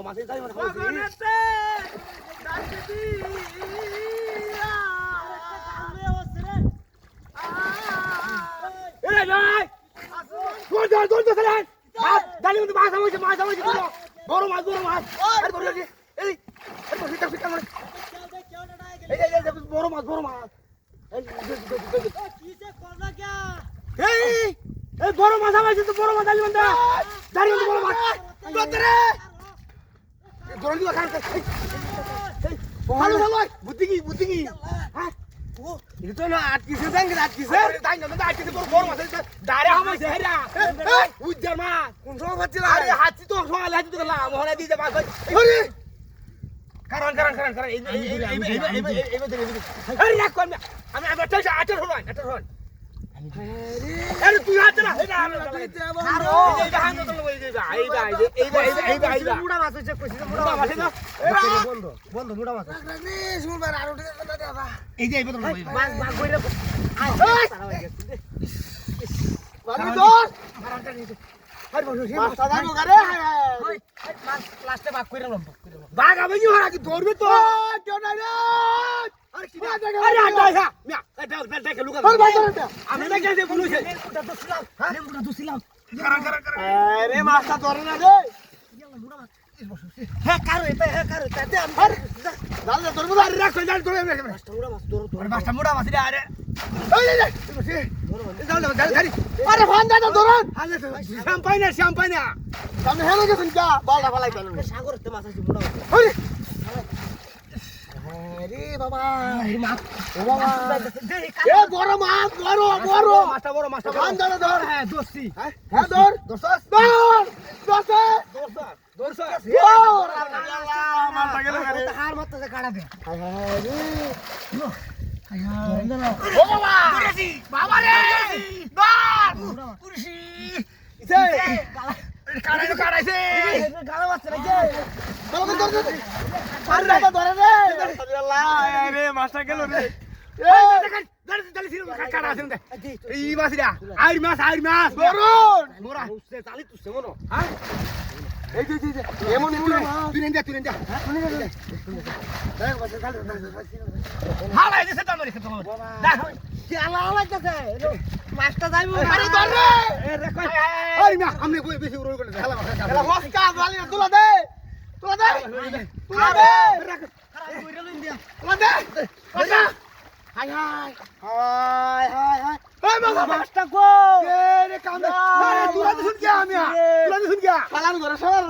মাছ যাই মানে ভগনেতে ডাকতি এই ভাই দৌড় চলেন মাছ ডালি মধ্যে মাছ হইছে বড় মাছ আরে বড় এই আরে বড় ঠিক আছে এই বড় মাছ এই বড় মাছ আমাইছে তো বড় মাছ ডালি মধ্যে ডালি মধ্যে বড় মাছ দরে দৌড় দিবা খান ভালো বুদ্ধি কি হ্যাঁ এটা না আটকিছে আটকিছে বড় মাছ ডাইরে আমাইছে হেরা উজ্জার মাছ কোন সময় পাচ্ছিল আরে হাতি তো সকালে হাতি তো গেলাম মহনা দিয়ে মাছ আরে কারণ এই রাখ কোন আমি আটার হল আরে তুই হাত না এটা আমি এটা হাত তো লই যাইবা এই মুড়া মাছ হইছে কইছে মুড়া মাছ না বন্ধ মুড়া মাছ রে শুনবার আর উঠে না দাদা এই যে এই বদল মাছ ভাগ কইরা আয় বাড়ি দোস আরে বসো মাছ দাদা করে ওই মাছ লাস্টে ভাগ কইরা লম্ব বাঘ আমি কি হারা কি ধরবে তো কেউ নাই রে আরে কি আরে আটা মিয়া এটা লুকা আমি না গেছে বলুছে লেম্বুটা দছিলাম কারণ আরে মাছটা ধরে না রে হ্যাঁ কারো এটা দে আমি দাদা ধরবো আরে রাখ কই ধরে মাছটা মুড়া মাছ ধরো আরে বাসটা মুড়া মাছ রে আরে এই যাও গাড়ি আরে ফোন দাদা ধরুন আরে শ্যাম্পাই না আমি হেলে গেছেন কা বালটা ফালাই পেলেন সাগরতে মাছ আছে মুড়া আরে আরে বাবা এই মাছ ও বাবা এ বড় মাছ মাছটা ফোন দাদা ধর হ্যাঁ দোস্তি হ্যাঁ ধর দোস্ত দোস্তে দোস্ত মারটা গেল রে হার মারতে কাটা দে ও বাবা পুরুষি বাবা রে দর পুরুষি ইসে কাড়াইছে গালা মারছে নাকি বলকে ধর ধর আরে দাদা ধরে রে আল্লাহ আরে মাছটা গেল রে দেখেন দাঁড়ি ছিল কাটা আছে এই মাছটা আইর মাছ ধরুন মোরা উসে চালি তুসে মনো হ্যাঁ এই যে এমন তুই নেন যা হালাই দিছে তামারি খেতে হবে দেখ কি আলা লাগতেছে মাছটা যাইবো আরে ধর রে আরে মা আমি বেশি উড়ো করে হেলা মাছ এলা মস্কা গালি তুলা দে খারাপ কইরা লইন দিয়া হাই এই মাছটা কো রে কামে আরে তুই শুন কি আমি তুই শুন কি পালান ধরে সর